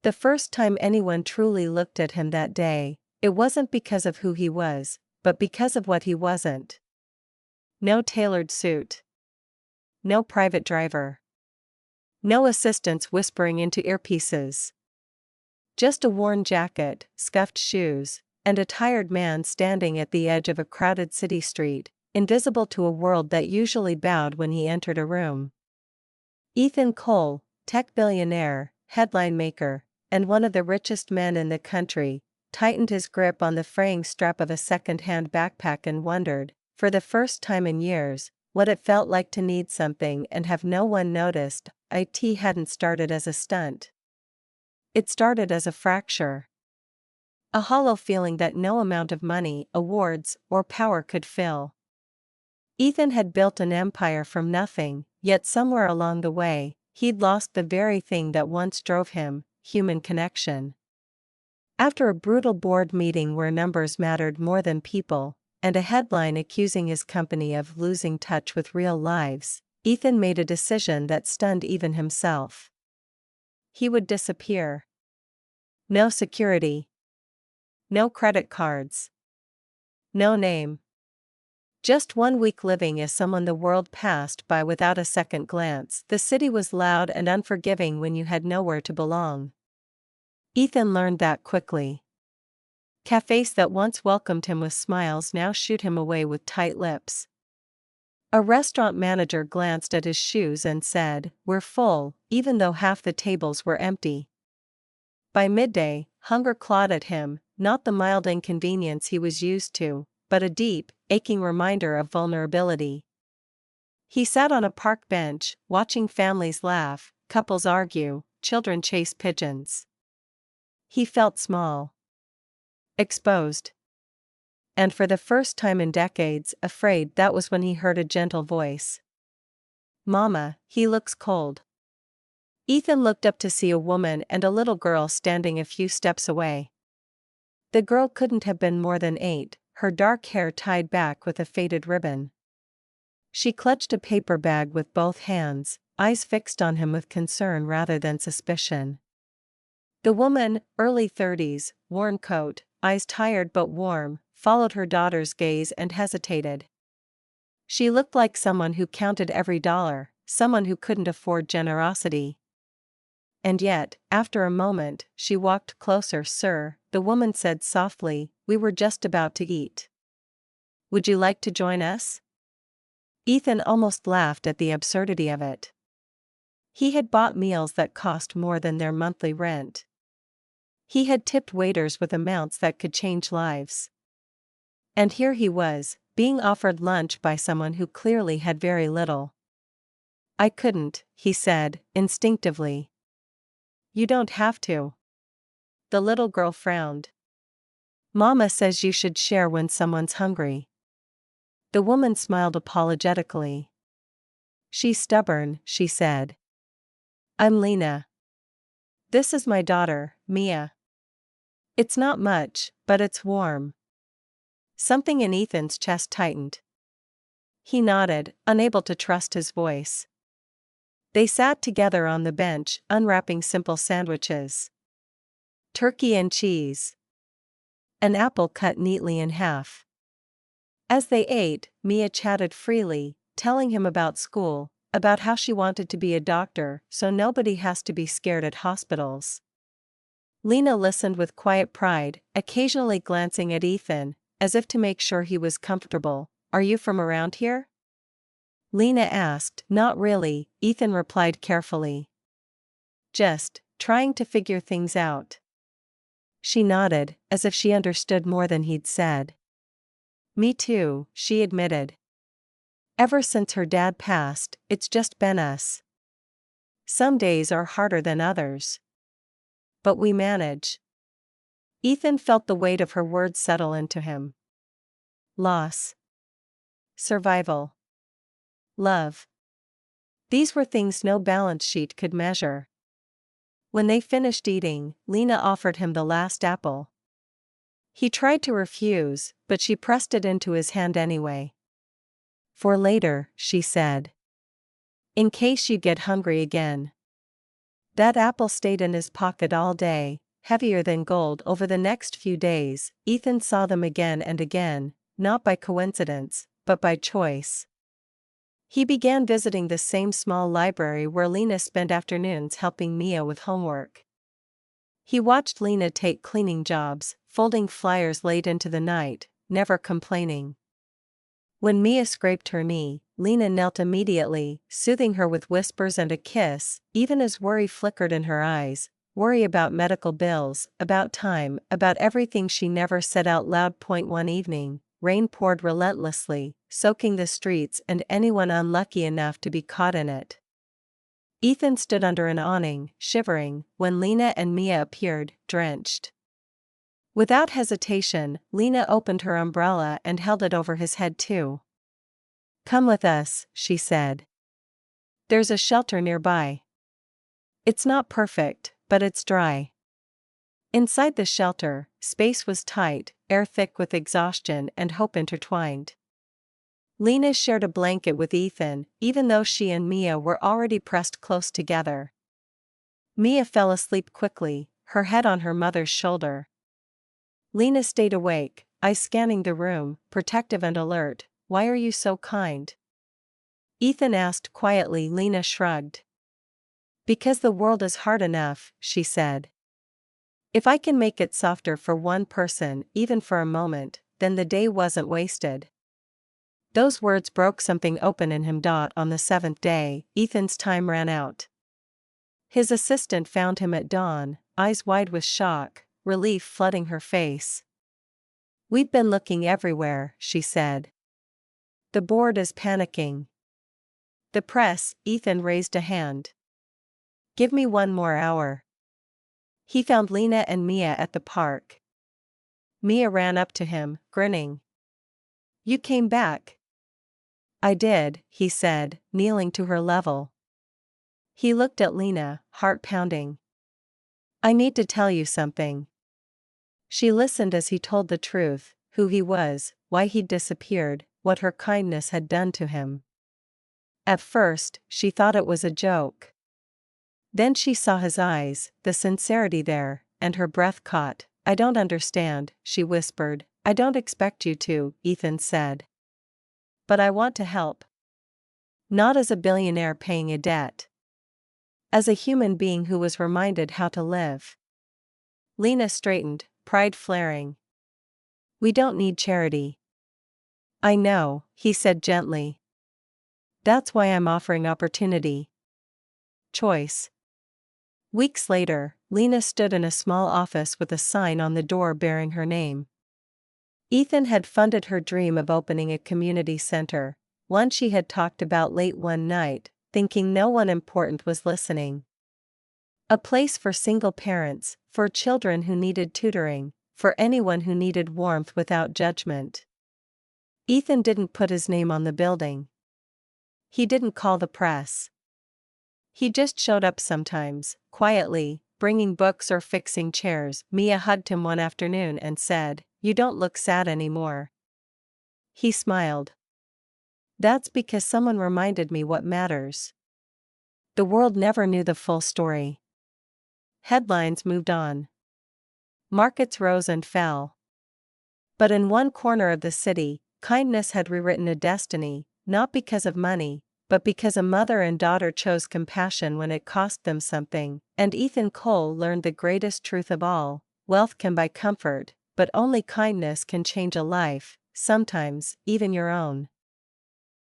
The first time anyone truly looked at him that day, it wasn't because of who he was, but because of what he wasn't. No tailored suit. No private driver. No assistants whispering into earpieces. Just a worn jacket, scuffed shoes, and a tired man standing at the edge of a crowded city street, invisible to a world that usually bowed when he entered a room. Ethan Cole, tech billionaire, headline maker, and one of the richest men in the country, tightened his grip on the fraying strap of a second-hand backpack and wondered, for the first time in years, what it felt like to need something and have no one noticed. It hadn't started as a stunt. It started as a fracture. A hollow feeling that no amount of money, awards, or power could fill. Ethan had built an empire from nothing, yet somewhere along the way, he'd lost the very thing that once drove him: human connection. After a brutal board meeting where numbers mattered more than people, and a headline accusing his company of losing touch with real lives, Ethan made a decision that stunned even himself. He would disappear. No security. No credit cards. No name. Just 1 week living as someone the world passed by without a second glance. The city was loud and unforgiving when you had nowhere to belong. Ethan learned that quickly. Cafes that once welcomed him with smiles now shooed him away with tight lips. A restaurant manager glanced at his shoes and said, "We're full," even though half the tables were empty. By midday, hunger clawed at him, not the mild inconvenience he was used to, but a deep, aching reminder of vulnerability. He sat on a park bench, watching families laugh, couples argue, children chase pigeons. He felt small. Exposed. And for the first time in decades, afraid. That was when he heard a gentle voice. "Mama, he looks cold." Ethan looked up to see a woman and a little girl standing a few steps away. The girl couldn't have been more than 8, her dark hair tied back with a faded ribbon. She clutched a paper bag with both hands, eyes fixed on him with concern rather than suspicion. The woman, early 30s, worn coat, eyes tired but warm, followed her daughter's gaze and hesitated. She looked like someone who counted every dollar, someone who couldn't afford generosity. And yet, after a moment, she walked closer. "Sir," the woman said softly, "we were just about to eat. Would you like to join us?" Ethan almost laughed at the absurdity of it. He had bought meals that cost more than their monthly rent. He had tipped waiters with amounts that could change lives. And here he was, being offered lunch by someone who clearly had very little. "I couldn't," he said, instinctively. "You don't have to." The little girl frowned. "Mama says you should share when someone's hungry." The woman smiled apologetically. "She's stubborn," she said. "I'm Lena. This is my daughter, Mia. It's not much, but it's warm." Something in Ethan's chest tightened. He nodded, unable to trust his voice. They sat together on the bench, unwrapping simple sandwiches. Turkey and cheese. An apple cut neatly in half. As they ate, Mia chatted freely, telling him about school, about how she wanted to be a doctor so nobody has to be scared at hospitals. Lena listened with quiet pride, occasionally glancing at Ethan, as if to make sure he was comfortable. "Are you from around here?" Lena asked. "Not really," Ethan replied carefully. "Just trying to figure things out." She nodded, as if she understood more than he'd said. "Me too," she admitted. "Ever since her dad passed, it's just been us. Some days are harder than others. But we manage." Ethan felt the weight of her words settle into him. Loss. Survival. Love. These were things no balance sheet could measure. When they finished eating, Lena offered him the last apple. He tried to refuse, but she pressed it into his hand anyway. "For later," she said. "In case you get hungry again." That apple stayed in his pocket all day, heavier than gold. Over the next few days, Ethan saw them again and again, not by coincidence, but by choice. He began visiting the same small library where Lena spent afternoons helping Mia with homework. He watched Lena take cleaning jobs, folding flyers late into the night, never complaining. When Mia scraped her knee, Lena knelt immediately, soothing her with whispers and a kiss, even as worry flickered in her eyes. Worry about medical bills, about time, about everything she never said out loud. One evening, rain poured relentlessly, soaking the streets and anyone unlucky enough to be caught in it. Ethan stood under an awning, shivering, when Lena and Mia appeared, drenched. Without hesitation, Lena opened her umbrella and held it over his head too. "Come with us," she said. "There's a shelter nearby. It's not perfect, but it's dry." Inside the shelter, space was tight, air thick with exhaustion and hope intertwined. Lena shared a blanket with Ethan, even though she and Mia were already pressed close together. Mia fell asleep quickly, her head on her mother's shoulder. Lena stayed awake, eyes scanning the room, protective and alert. "Why are you so kind?" Ethan asked quietly. Lena shrugged. "Because the world is hard enough," she said. "If I can make it softer for one person, even for a moment, then the day wasn't wasted." Those words broke something open in him. On the 7th day, Ethan's time ran out. His assistant found him at dawn, eyes wide with shock, relief flooding her face. "We've been looking everywhere," she said. "The board is panicking." "The press," Ethan raised a hand. "Give me one more hour." He found Lena and Mia at the park. Mia ran up to him, grinning. "You came back." "I did," he said, kneeling to her level. He looked at Lena, heart pounding. "I need to tell you something." She listened as he told the truth, who he was, why he'd disappeared, what her kindness had done to him. At first, she thought it was a joke. Then she saw his eyes, the sincerity there, and her breath caught. "I don't understand," she whispered. "I don't expect you to," Ethan said. "But I want to help. Not as a billionaire paying a debt. As a human being who was reminded how to live." Lena straightened, pride flaring. "We don't need charity." "I know," he said gently. "That's why I'm offering opportunity. Choice." Weeks later, Lena stood in a small office with a sign on the door bearing her name. Ethan had funded her dream of opening a community center, one she had talked about late one night, thinking no one important was listening. A place for single parents, for children who needed tutoring, for anyone who needed warmth without judgment. Ethan didn't put his name on the building. He didn't call the press. He just showed up sometimes, quietly, bringing books or fixing chairs. Mia hugged him one afternoon and said, "You don't look sad anymore." He smiled. "That's because someone reminded me what matters." The world never knew the full story. Headlines moved on. Markets rose and fell. But in one corner of the city, kindness had rewritten a destiny, not because of money, but because a mother and daughter chose compassion when it cost them something. And Ethan Cole learned the greatest truth of all: wealth can buy comfort, but only kindness can change a life, sometimes even your own.